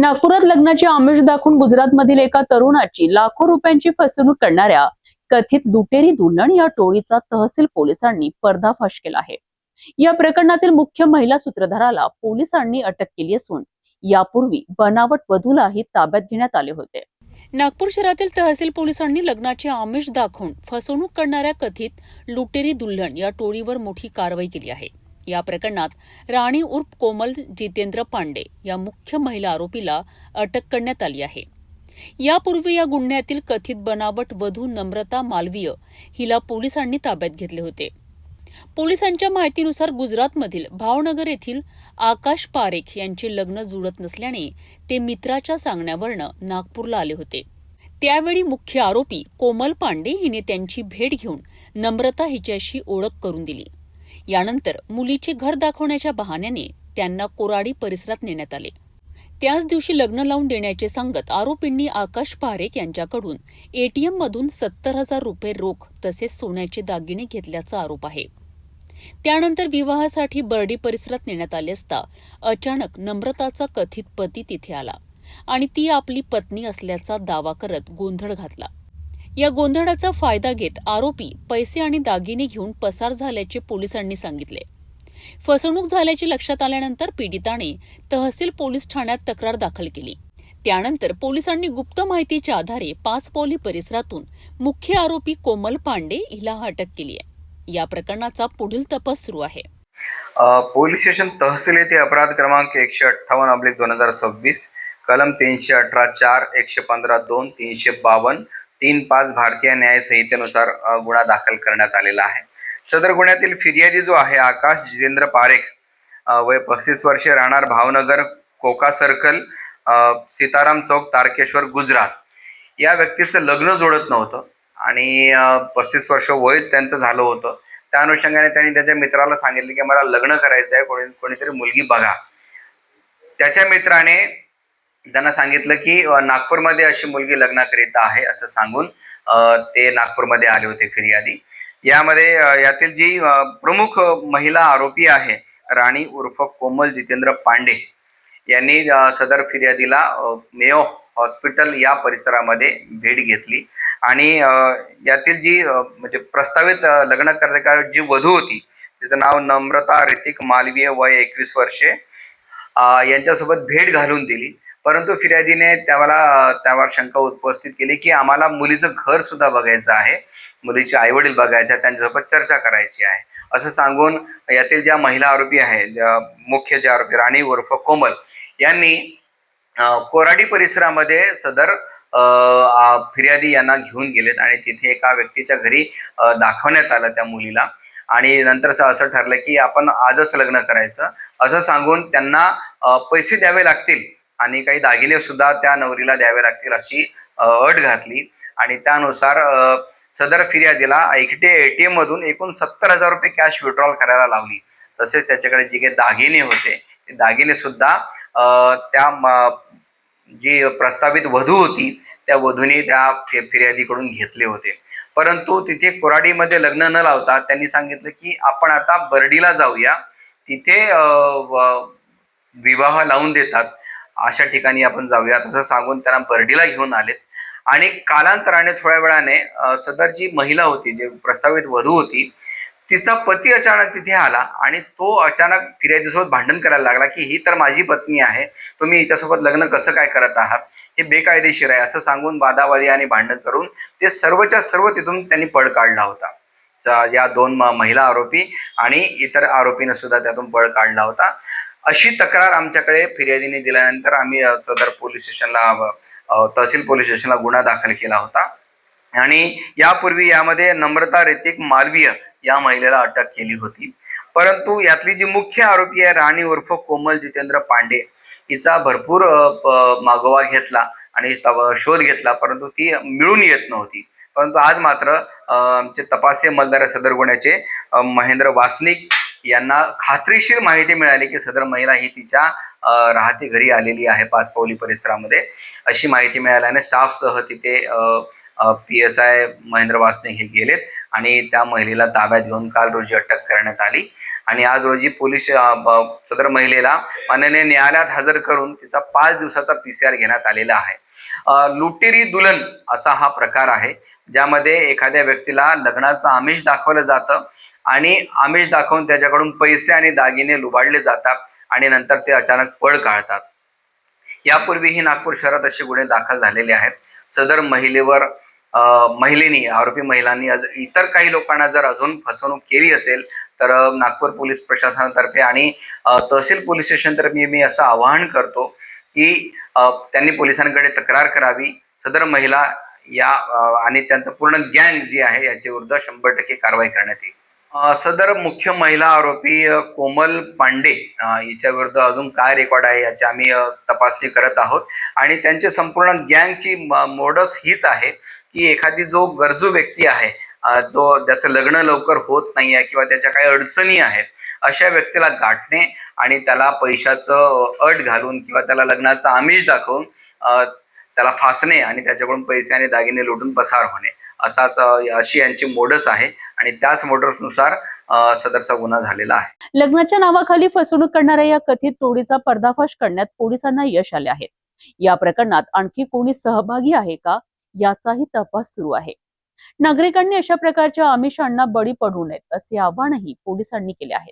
नागपुरात लग्नाचे आमिष दाखवून गुजरातमधील एका तरुणाची लाखो रुपयांची फसवणूक करणाऱ्या कथित लुटेरी दुल्हन या टोळीचा तहसील पोलिसांनी पर्दाफाश केला आहे। या प्रकरणातील मुख्य महिला सूत्रधाराला पोलिसांनी अटक केली असून यापूर्वी बनावट वधूलाही ताब्यात घेण्यात आले होते। नागपूर शहरातील तहसील पोलिसांनी लग्नाचे आमिष दाखवून फसवणूक करणाऱ्या कथित लुटेरी दुल्हन या टोळीवर मोठी कारवाई केली आहे। या प्रकरणात राणी उर्फ कोमल जितेंद्र पांडे या मुख्य महिला आरोपीला अटक करण्यात आली आहे। यापूर्वी या गुन्ह्यातील कथित बनावट वधू नम्रता मालवीय हिला पोलिसांनी ताब्यात घेतले होते। पोलिसांच्या माहितीनुसार गुजरातमधील भावनगर येथील आकाश पारेख यांचे लग्न जुळत नसल्याने ते मित्राच्या सांगण्यावरून नागपूरला आले होते। त्यावेळी मुख्य आरोपी कोमल पांडे हिने त्यांची भेट घेऊन नम्रता हिच्याशी ओळख करून दिली। यानंतर मुलीचे घर दाखवण्याच्या बहाण्याने त्यांना कोराडी परिसरात नेण्यात आले। त्याच दिवशी लग्न लावून देण्याचे सांगत आरोपींनी आकाश पारेख यांच्याकडून एटीएम मधून 70,000 रुपये रोख तसेच सोन्याचे दागिने घेतल्याचा आरोप आहे। त्यानंतर विवाहासाठी बर्डी परिसरात नेण्यात आले असता अचानक नम्रताचा कथित पती तिथे आला आणि ती आपली पत्नी असल्याचा दावा करत गोंधळ घातला। या गोंधळाचा फायदा घेत आरोपी पैसे आणि दागिने घेऊन पसार झाल्याचे पोलिसांनी सांगितले। फसवणूक झाल्याचे लक्षात आल्यानंतर पीडिताने तहसील पोलीस ठाण्यात तक्रार दाखल केली। त्यानंतर पोलिसांनी गुप्त माहितीच्या आधारे पाचपौली परिसरातून मुख्य आरोपी कोमल पांडे हिला अटक केली आहे। या प्रकरणाचा पुढील तपास सुरू आहे। पोलीस स्टेशन तहसील येथे अपराध क्रमांक 158/2026 कलम 318 4 115 2 352 3-5 भारतीय न्याय संहितेनुसार गुन्हा दाखल करण्यात आलेला आहे। सदर गुन्ह्यातील फिर्यादी जो आहे आकाश जितेंद्र पारेख, वय 35 वर्षे, राहणार भावनगर, कोका सर्कल, सीताराम चौक, तारकेश्वर, गुजरात। या व्यक्तीचं लग्न जोडत नव्हतं आणि 35 वर्ष वय त्यांचं झालं होतं। त्या अनुषंगाने त्यांनी त्याच्या मित्राला सांगितले की मला लग्न करायचं आहे, कोणीतरी मुलगी बघा। त्याच्या मित्राने त्यांना सांगितलं की नागपूरमध्ये अशी मुलगी लग्नाकरिता आहे असं सांगून ते नागपूरमध्ये आले होते फिर्यादी। यामध्ये यातील जी प्रमुख महिला आरोपी आहे राणी उर्फ कोमल जितेंद्र पांडे यांनी सदर फिर्यादीला मेयो हॉस्पिटल या परिसरामध्ये भेट घेतली आणि यातील जी म्हणजे प्रस्तावित लग्न करणारी जी वधू होती तिचं नाव नम्रता ऋतिक मालवीय, वय 21 वर्षे, यांच्यासोबत भेट घालून दिली। परंतु फिर्यादीने त्यावर शंका उपस्थित केली की आम्हाला मुलीचं घर सुद्धा बघायचं आहे, मुलीचे आईवडील बघायचे आहेत, त्यांच्यासोबत चर्चा करायची आहे असं सांगून यातील ज्या महिला आरोपी आहे, मुख्य जे आरोपी राणी उर्फ कोमल यांनी कोराडी परिसरामध्ये सदर फिर्यादी यांना घेऊन गेलेत आणि तिथे एका व्यक्तीच्या घरी दाखवण्यात आलं त्या मुलीला आणि नंतर असं ठरलं की आपण आजच लग्न करायचं असं सांगून त्यांना पैसे द्यावे लागतील आणि काही दागिने सुद्धा त्या नवरीला द्यावे लागतील अशी अट घातली आणि त्यानुसार सदर फिर्यादीला एटीएम मधून एकूण 70,000 रुपये कॅश विड्रॉल करायला लावली। तसेच त्याच्याकडे जे काही दागिने होते ते दागिने सुद्धा त्या जी प्रस्तावित वधू होती त्या वधूने त्या फिर्यादीकडून घेतले होते। परंतु तिथे कोराडीमध्ये लग्न न लावता त्यांनी सांगितलं की आपण आता बर्डीला जाऊया, तिथे विवाह लावून देतात अशा ठिकाणी आपण जाऊया असं सांगून त्यांना बर्डीला घेऊन आले आणि कालांतराने थोड्या वेळाने सदर जी महिला होती, जी प्रस्तावित वधू होती, तिचा पती अचानक तिथे आला आणि तो अचानक फिर्यादीसोबत भांडण करायला लागला की ही तर माझी पत्नी आहे, तुम्ही हिच्यासोबत लग्न कसं काय करत आहात, हे बेकायदेशीर आहे असं सांगून वादावादी आणि भांडण करून ते सर्वच्या सर्व तिथून त्यांनी पळ काढला होता। या 2 महिला आरोपी आणि इतर आरोपीने सुद्धा त्यातून पळ काढला होता। अशी तक्रार आमच्याकडे फिर्यादीने दिल्यानंतर आम्ही सदर पोलीस स्टेशनला तहसील पोलीस स्टेशनला गुन्हा दाखल केला होता आणि यापूर्वी यामध्ये नम्रता ऋतिक मालवीय या महिलेला अटक केली होती। परंतु यातली जी मुख्य आरोपी आहे राणी उर्फ कोमल जितेंद्र पांडे हिचा भरपूर मागोवा घेतला आणि शोध घेतला, परंतु ती मिळून येत नव्हती। परंतु आज मात्र आमचे तपासी अंमलदार सदर गुन्ह्याचे महेंद्र वासनिक यांना खात्रीशीर माहिती मिळाली की सदर महिला ही तिच्या राहती घरी आलेली आहे पाचपौली परिसरामध्ये। अशी माहिती मिळाल्याने स्टाफसह तिथे PSI महेंद्र वासनिक हे गेलेत आणि त्या महिलेला ताब्यात घेऊन काल रोजी अटक करण्यात आली आणि आज रोजी पोलीस सदर महिलेला माननीय न्यायालयात हजर करून तिचा 5 दिवसाचा PCR घेण्यात आलेला आहे. लुटेरी दुल्हन असा हा प्रकार आहे, ज्यामध्ये एखाद्या व्यक्तीला लग्नाचं आमिष दाखवलं जातं आणि आमिष दाखवून त्याच्याकडून पैसे आणि दागिने लुबाडले जातात आणि नंतर ते अचानक पळ काढतात. यापूर्वीही नागपूर शहरात असे गुन्हे दाखल झालेले आहेत. सदर महिलेवर आरोपी महिलांनी इतर काही लोकांना जर अजून फसवणूक केली असेल तर नागपूर पोलीस प्रशासनातर्फे आणि तहसील पोलीस स्टेशनतर्फे मी असं आवाहन करतो की त्यांनी पोलिसांकडे तक्रार करावी. सदर महिला या आणि त्यांचं पूर्ण गँग जी आहे याच्या विरुद्ध 100% कारवाई करण्यात येईल. सदर मुख्य महिला आरोपी कोमल पांडे हिच्या विरुद्ध अजून काय रेकॉर्ड आहे याची आम्ही तपासणी करत आहोत आणि त्यांची संपूर्ण गँगची मोडस हीच आहे की एखादी जो गरजू व्यक्ती आहे, जो ज्याचं लग्न लवकर होत नाही आहे किंवा त्याच्या काही अडचणी आहेत, अशा व्यक्तीला गाठणे आणि त्याला पैशाचं अट घालून किंवा त्याला लग्नाचं आमिष दाखवून त्याला फासणे आणि त्याच्याकडून पैसे आणि दागिने लुटून पसार होणे अशी यांची मोडस आहे आणि त्याच मोडसनुसार सदरचा गुन्हा झालेला आहे. लग्नाच्या नावाखाली फसवणूक करणाऱ्या या कथित टोळीचा पर्दाफाश करण्यात पोलिसांना यश आले आहे. या प्रकरणात आणखी कोणी सहभागी आहे का याचाही तपास सुरू आहे. नागरिकांनी अशा प्रकारच्या आमिषांना बळी पडू नयेत असे आवाहनही पोलिसांनी केले आहे.